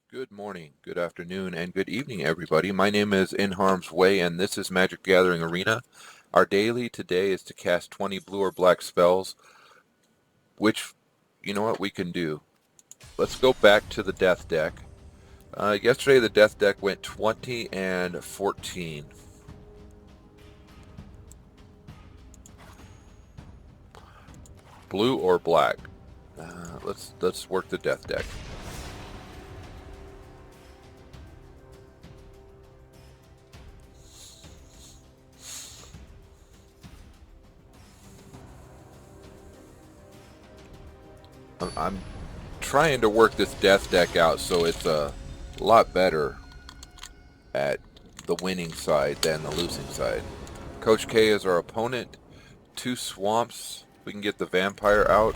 Good morning, good afternoon, and good evening, everybody. My name is NHarmzWay, and this is Magic Gathering Arena. Our daily today is to cast 20 blue or black spells, which, you know what, we can do. Let's go back to the Death deck. Yesterday, the Death deck went 20 and 14. Blue or black? Let's work the Death deck. I'm trying to work this Death deck out so it's a lot better at the winning side than the losing side. Coach K is our opponent. 2 swamps. We can get the vampire out.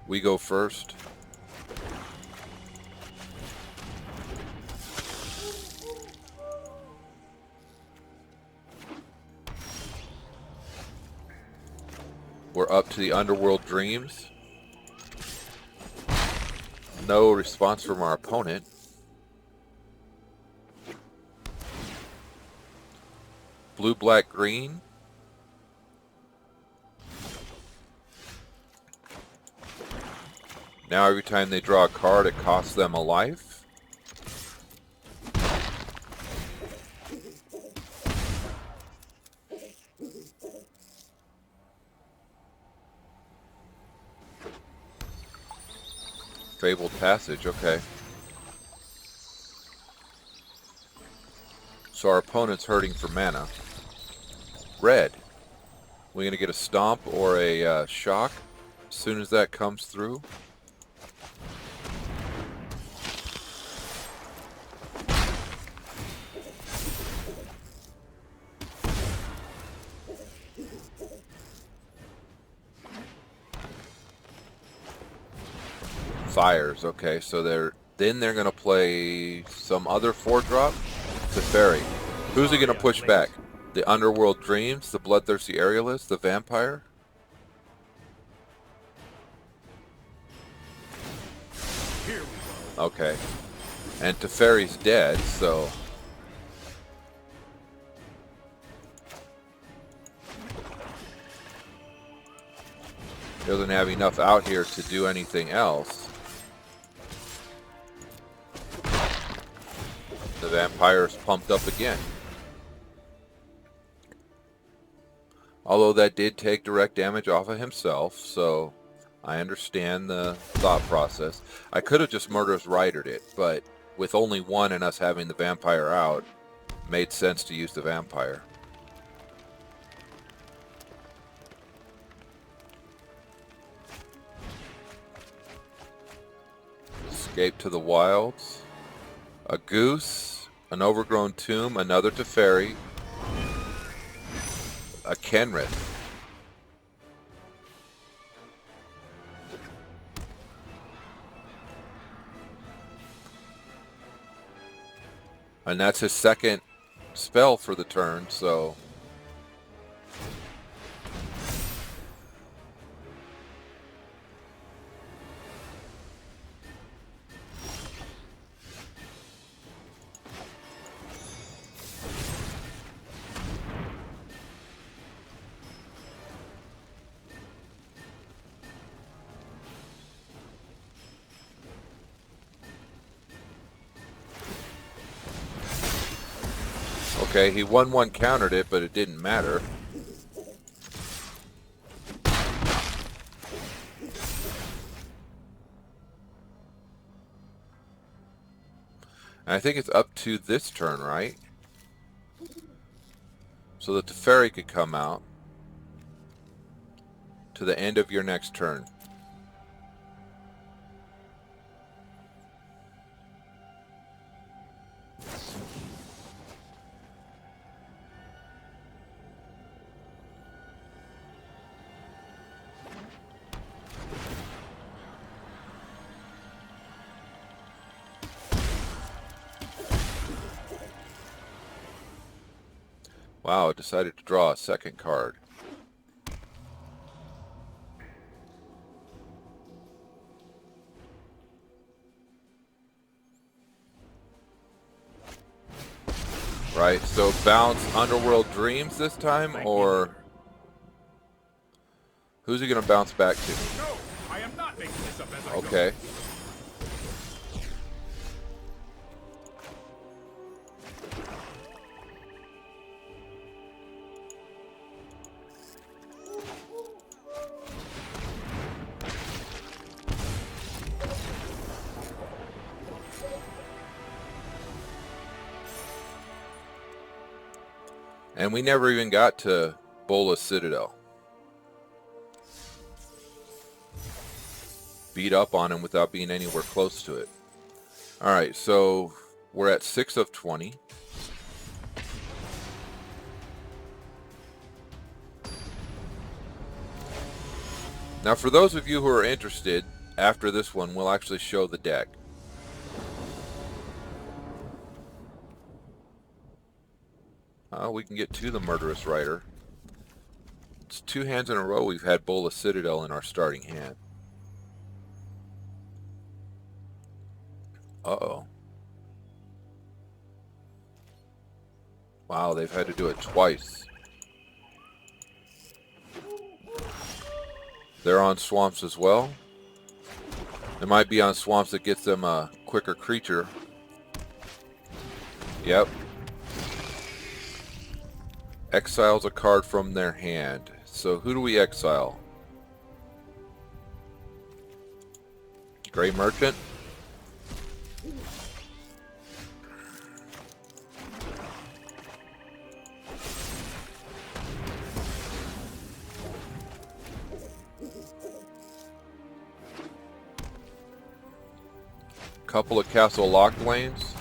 We go first. We're up to the Underworld Dreams. No response from our opponent. Blue, black, green. Now every time they draw a card, it costs them a life. Fabled Passage, okay. So our opponent's hurting for mana. Red. We're going to get a Stomp or a Shock as soon as that comes through. Fires, okay, so they're going to play some other 4-drop. Teferi. Who's he going to push back? The Underworld Dreams, the Bloodthirsty Aerialist, the Vampire? Okay. And Teferi's dead, so... doesn't have enough out here to do anything else. The Vampire's pumped up again. Although that did take direct damage off of himself, so I understand the thought process. I could have just Murderous Ridered it, but with only one and us having the Vampire out, made sense to use the Vampire. Escape to the Wilds. A Goose, an Overgrown Tomb, another Teferi, a Kenrith. And that's his second spell for the turn, so... okay, he 1/1 countered it, but it didn't matter. And I think it's up to this turn, right? So the Teferi could come out to the end of your next turn. Wow, it decided to draw a second card. Right, so bounce Underworld Dreams this time, or who's he gonna bounce back to? No, I am not making this up as I go. Okay. And we never even got to Bola Citadel. Beat up on him without being anywhere close to it. Alright, so we're at 6 of 20. Now for those of you who are interested, after this one we'll actually show the deck. We can get to the Murderous Rider. It's 2 hands in a row we've had Bola Citadel in our starting hand. Uh-oh. Wow, they've had to do it twice. They're on swamps as well. They might be on swamps that gets them a quicker creature. Yep. Exiles a card from their hand. So who do we exile? Gray Merchant? Couple of Castle Locked lanes.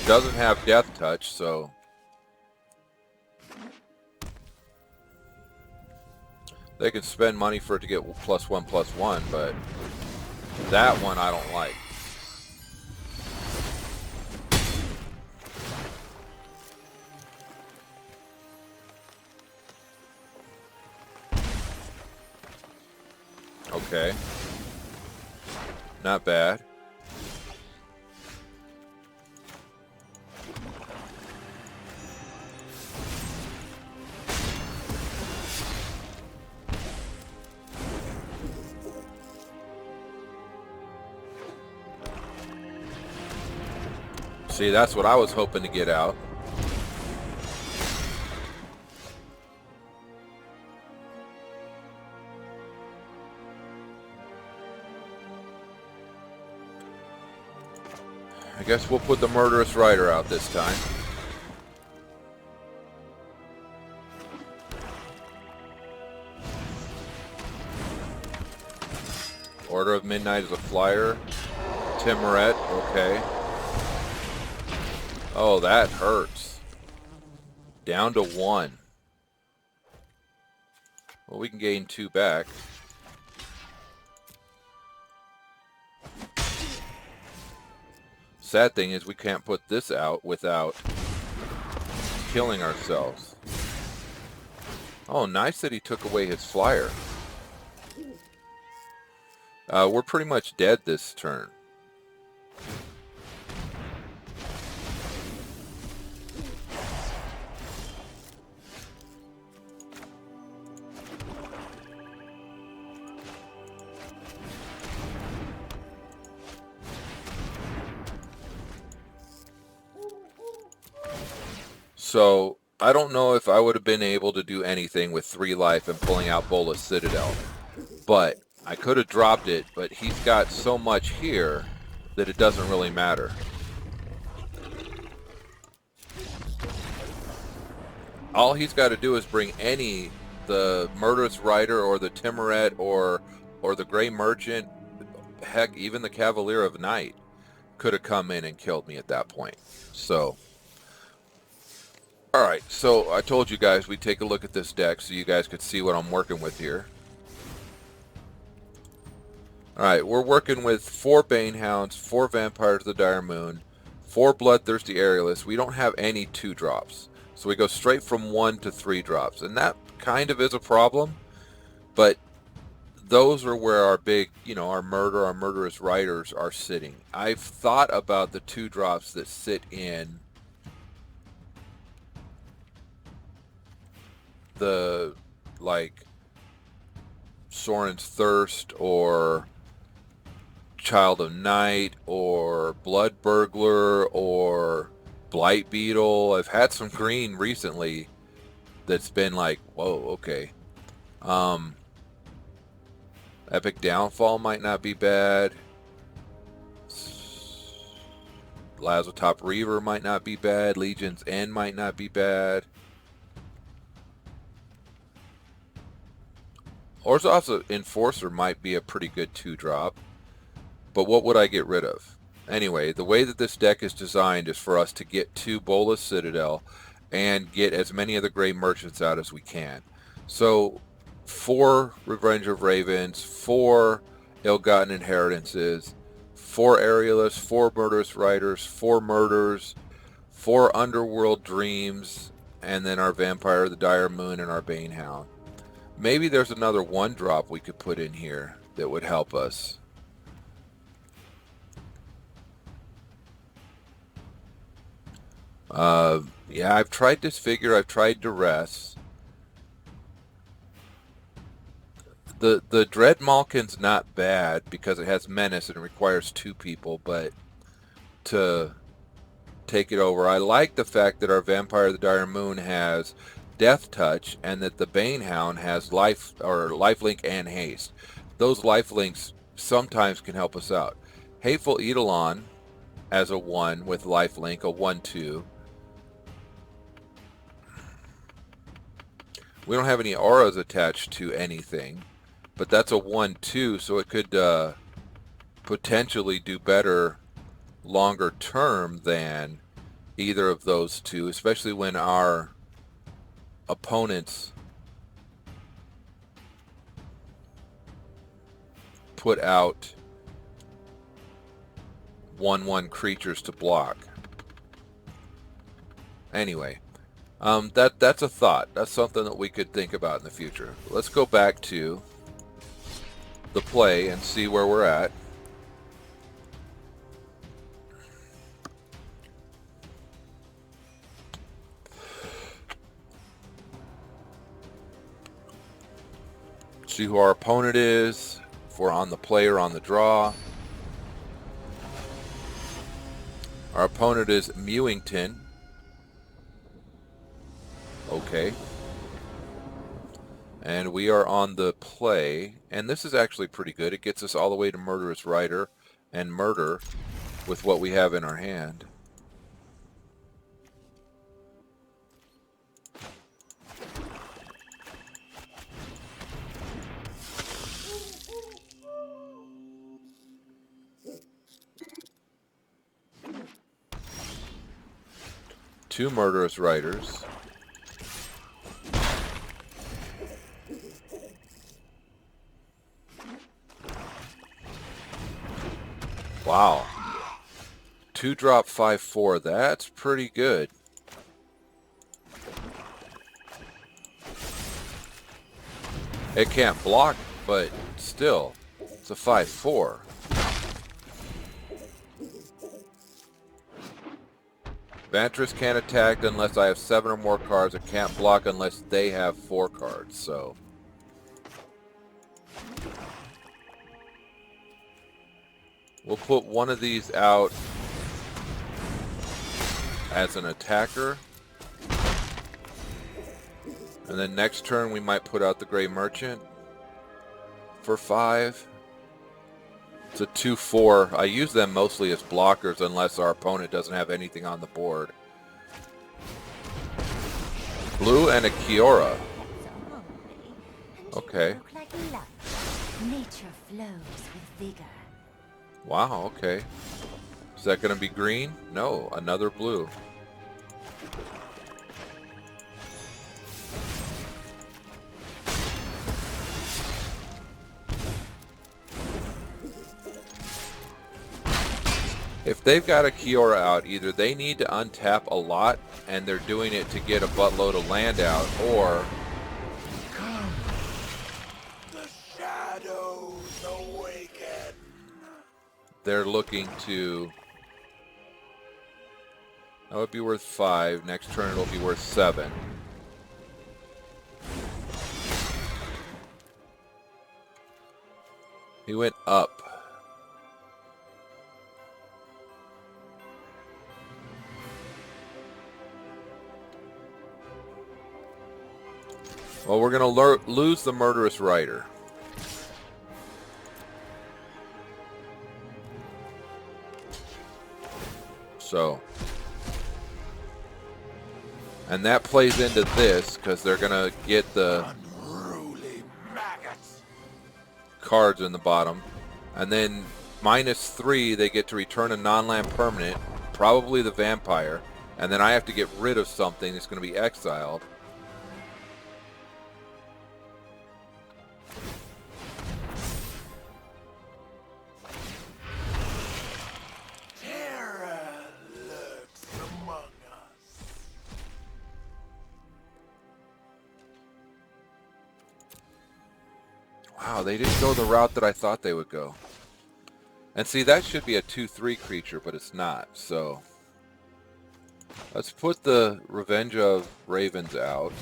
Doesn't have Death Touch, so they can spend money for it to get +1/+1, but that one I don't like. Okay. Not bad. See, that's what I was hoping to get out. I guess we'll put the Murderous Rider out this time. Order of Midnight is a flyer. Timoret, okay. Oh, that hurts. Down to 1. Well, we can gain 2 back. Sad thing is we can't put this out without killing ourselves. Oh, nice that he took away his flyer. We're pretty much dead this turn. So, I don't know if I would have been able to do anything with 3 life and pulling out Bola Citadel. But, I could have dropped it, but he's got so much here that it doesn't really matter. All he's got to do is bring any the Murderous Rider or the Timoret or the Grey Merchant, heck, even the Cavalier of Night could have come in and killed me at that point. So, alright, so I told you guys we'd take a look at this deck so you guys could see what I'm working with here. Alright, we're working with 4 Banehounds, 4 Vampires of the Dire Moon, 4 Bloodthirsty Aerialists. We don't have any 2-drops. So we go straight from 1 to 3 drops. And that kind of is a problem. But those are where our big, our Murderous Riders are sitting. I've thought about the 2-drops that sit in the, like, Sorin's Thirst or Child of Night or Blood Burglar or Blight Beetle. I've had some green recently that's been like, whoa, okay. Epic Downfall might not be bad. Lazotop Reaver might not be bad. Legion's End might not be bad. Orzhov's Enforcer might be a pretty good 2-drop. But what would I get rid of? Anyway, the way that this deck is designed is for us to get 2 Bolas Citadel and get as many of the Grey Merchants out as we can. So 4 Revenge of Ravens, 4 Ill-Gotten Inheritances, 4 Aerialists, 4 Murderous Riders, 4 Murders, 4 Underworld Dreams, and then our Vampire of the Dire Moon and our Banehound. Maybe there's another 1-drop we could put in here that would help us. Yeah, I've tried Disfigure, I've tried Duress. The Dread Malkin's not bad because it has Menace and it requires 2 people, but to take it over, I like the fact that our Vampire of the Dire Moon has Death Touch and that the Banehound has Lifelink and Haste. Those Lifelinks sometimes can help us out. Hateful Eidolon as a 1 with Lifelink, a 1/2. We don't have any auras attached to anything, but that's a 1/2, so it could potentially do better longer term than either of those 2, especially when our opponents put out 1/1 creatures to block. Anyway, that's a thought. That's something that we could think about in the future. Let's go back to the play and see where we're at. See who our opponent is, if we're on the play or on the draw. Our opponent is Mewington. Okay. And we are on the play, and this is actually pretty good. It gets us all the way to Murderous Rider and Murder with what we have in our hand. Two Murderous Riders. Wow. 2-drop 5/4. That's pretty good. It can't block, but still, it's a 5/4. Vantress can't attack unless I have 7 or more cards. It can't block unless they have 4 cards, so. We'll put one of these out as an attacker. And then next turn we might put out the Grey Merchant for 5. It's a 2/4. I use them mostly as blockers unless our opponent doesn't have anything on the board. Blue and a Kiora. Okay. Look like luck. Nature flows with vigor. Wow, okay. Is that going to be green? No, another blue. If they've got a Kiora out, either they need to untap a lot and they're doing it to get a buttload of land out, or Come. The shadows awaken. they're looking to... That would be worth 5. Next turn it'll be worth 7. He went up. Well, we're going to lose the Murderous Rider. So. And that plays into this, because they're going to get the Unruly maggots. cards in the bottom. And then -3, they get to return a non-land permanent, probably the vampire. And then I have to get rid of something that's going to be exiled. Terror lurks among us. Wow, they didn't go the route that I thought they would go. And see, that should be a 2/3 creature, but it's not. So let's put the Revenge of Ravens out.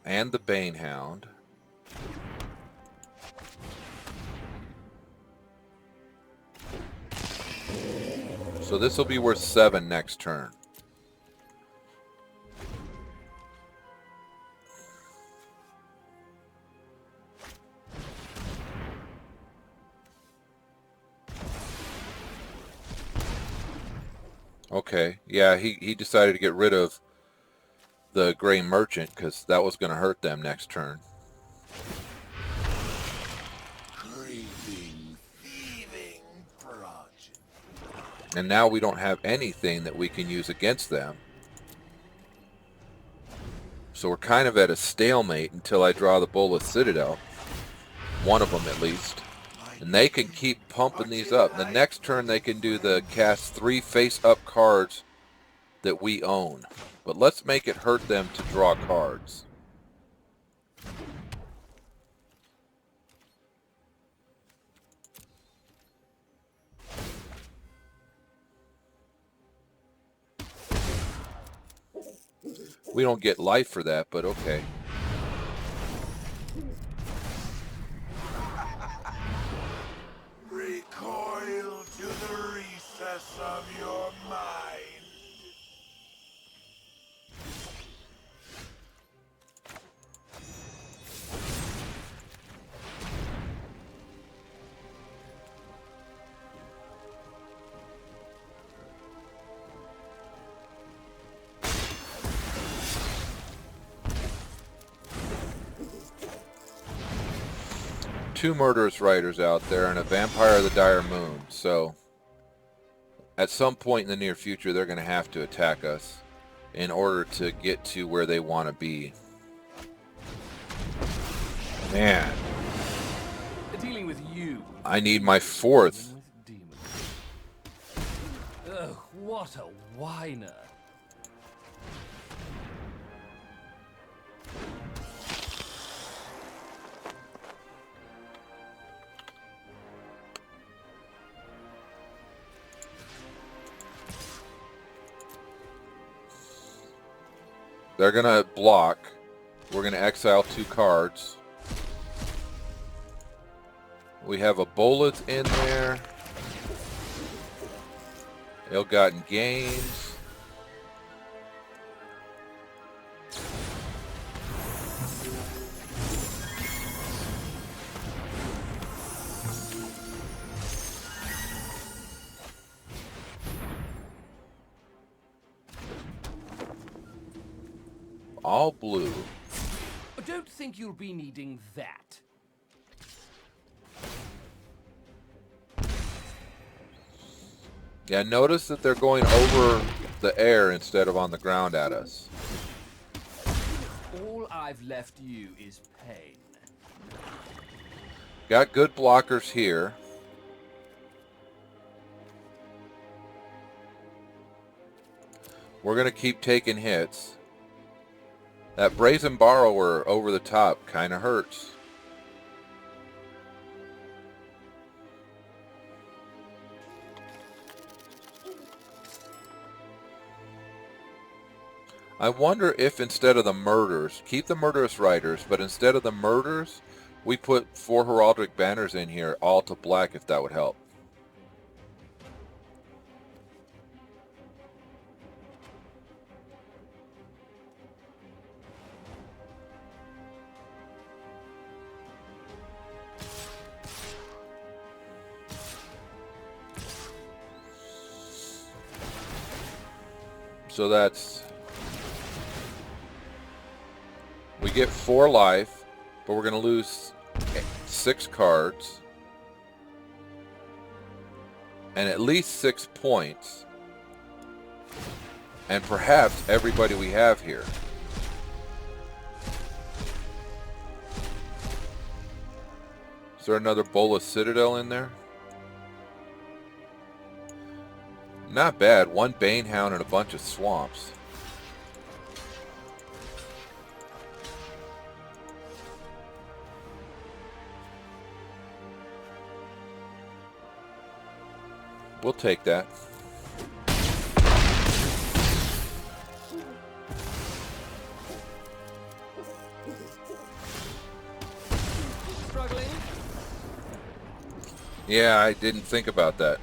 And the Banehound. So this will be worth 7 next turn. Okay, yeah, he decided to get rid of the Gray Merchant because that was going to hurt them next turn. Creeping, thieving progeny. And now we don't have anything that we can use against them. So we're kind of at a stalemate until I draw the Bolas Citadel. One of them at least. And they can keep pumping these up. The next turn they can do the cast 3 face-up cards that we own. But let's make it hurt them to draw cards. We don't get life for that, but okay. Recoil to the recess of your mind. Two Murderous Riders out there and a Vampire of the Dire Moon. So at some point in the near future they're going to have to attack us in order to get to where they want to be. Man, Dealing with you. I need my 4th. With demons. Ugh, what a whiner. They're going to block. We're going to exile 2 cards. We have a Bolas in there. Ill-Gotten Gains. All blue. don't think you'll be needing that. Yeah, notice that they're going over the air instead of on the ground at us. All I've left you is pain. Got good blockers here. We're going to keep taking hits. That Brazen Borrower over the top kind of hurts. I wonder if instead of the murders, keep the murderous riders, but instead of the murders, we put 4 heraldic banners in here, all to black, if that would help. So that's... we get 4 life, but we're going to lose 6 cards. And at least 6 points. And perhaps everybody we have here. Is there another Bola Citadel in there? Not bad. 1 Banehound and a bunch of swamps. We'll take that. Struggling? Yeah, I didn't think about that.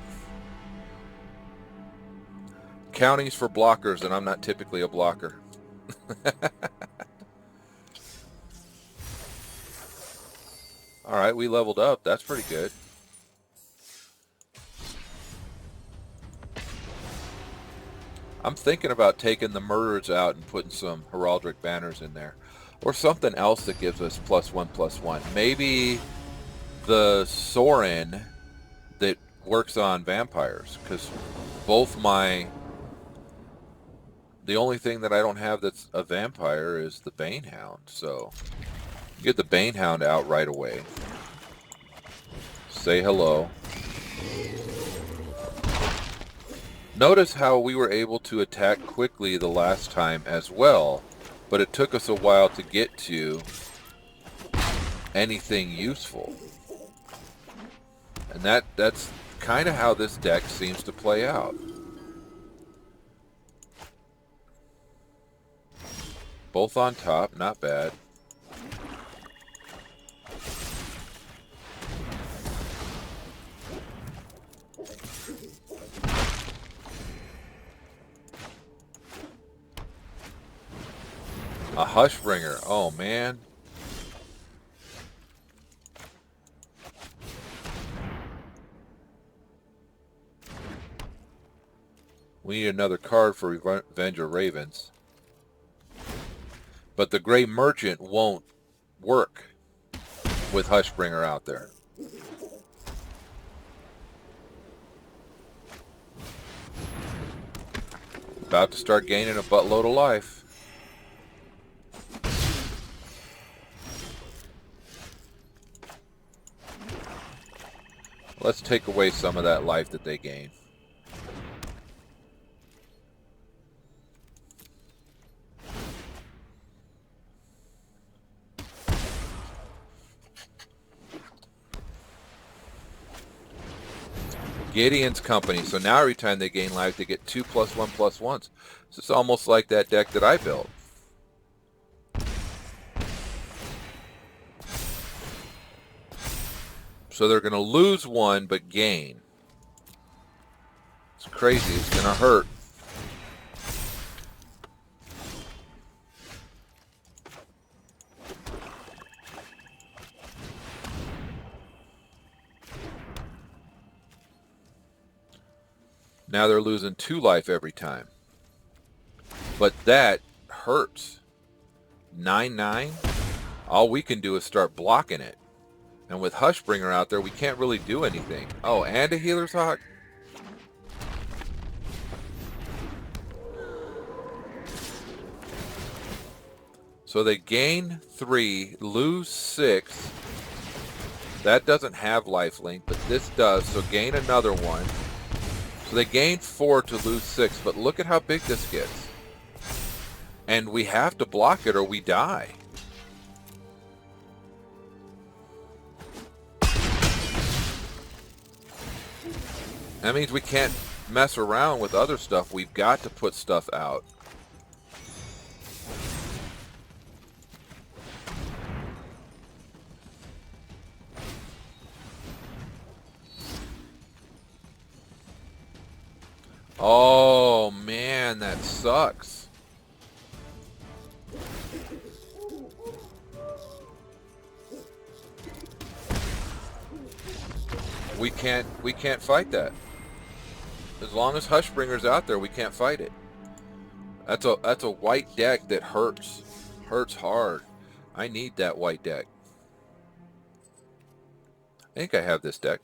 Counties for blockers, and I'm not typically a blocker. Alright, we leveled up. That's pretty good. I'm thinking about taking the murderers out and putting some heraldic banners in there. Or something else that gives us +1/+1. Maybe the Sorin that works on vampires. Because both my... the only thing that I don't have that's a vampire is the Banehound. So, get the Banehound out right away. Say hello. Notice how we were able to attack quickly the last time as well, but it took us a while to get to anything useful. And that's kind of how this deck seems to play out. Both on top, not bad. A Hushbringer. Oh, man. We need another card for Revenge of Ravens. But the Grey Merchant won't work with Hushbringer out there. About to start gaining a buttload of life. Let's take away some of that life that they gain. Gideon's Company. So now every time they gain life, they get 2 +1/+1s. So it's almost like that deck that I built. So they're going to lose 1 but gain. It's crazy. It's going to hurt. Now they're losing 2 life every time. But that hurts. 9/9? all we can do is start blocking it. And with Hushbringer out there, we can't really do anything. Oh, and a Healer's Hawk? So they gain 3, lose 6. That doesn't have lifelink, but this does, so gain another one. So they gain 4 to lose 6, but look at how big this gets. And we have to block it or we die. That means we can't mess around with other stuff. We've got to put stuff out. Oh man, that sucks. We can't fight that. As long as Hushbringer's out there, we can't fight it. That's a white deck that hurts. Hurts hard. I need that white deck. I think I have this deck.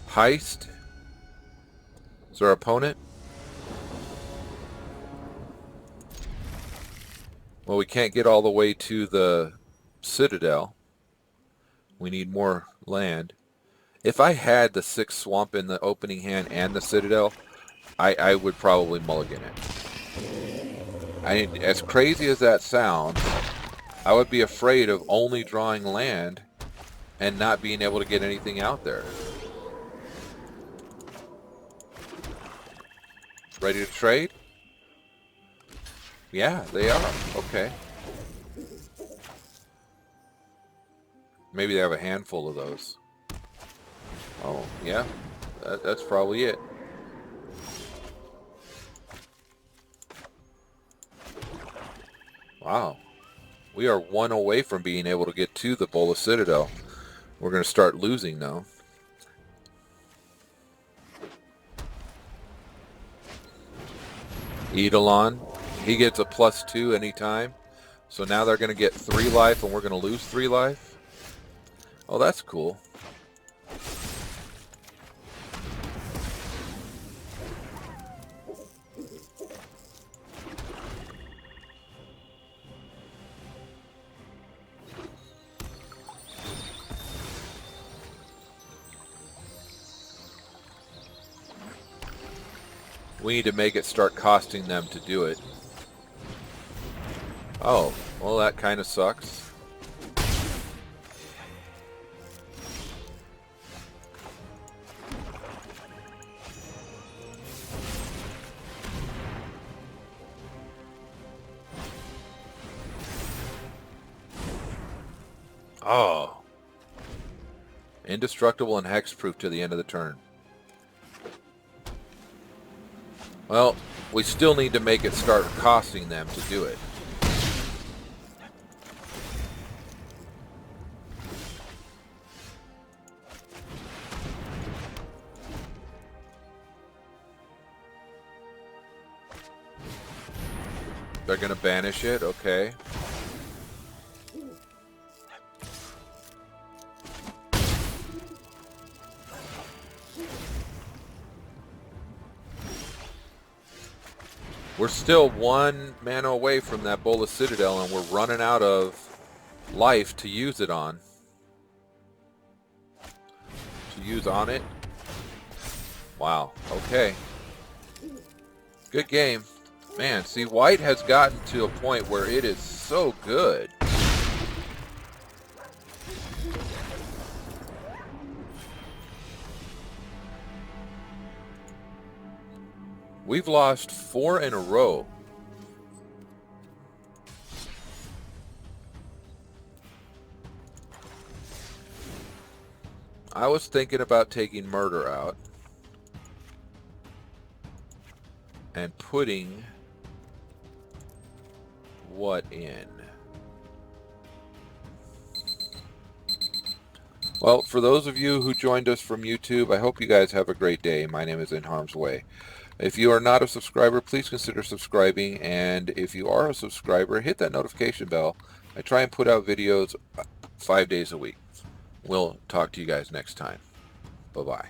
Heist is our opponent. Well, we can't get all the way to the Citadel. We need more land. If I had the 6 swamp in the opening hand and the Citadel, I would probably mulligan it. As crazy as that sounds, I would be afraid of only drawing land and not being able to get anything out there. Ready to trade? Yeah, they are. Okay. Maybe they have a handful of those. Oh, yeah. That's probably it. Wow. We are 1 away from being able to get to the Bola Citadel. We're going to start losing now. Eidolon, he gets a +2 anytime. So now they're going to get 3 life and we're going to lose 3 life. Oh, that's cool. We need to make it start costing them to do it. Oh, well that kind of sucks. Oh. Indestructible and hexproof to the end of the turn. Well, we still need to make it start costing them to do it. They're going to banish it, okay. We're still 1 mana away from that Bola Citadel, and we're running out of life to use it on. To use on it. Wow, okay. Good game. Man, see, white has gotten to a point where it is so good. We've lost 4 in a row. I was thinking about taking Murder out and putting what in? Well, for those of you who joined us from YouTube, I hope you guys have a great day. My name is NHarmzWay. If you are not a subscriber, please consider subscribing, and if you are a subscriber, hit that notification bell. I try and put out videos 5 days a week. We'll talk to you guys next time. Bye-bye.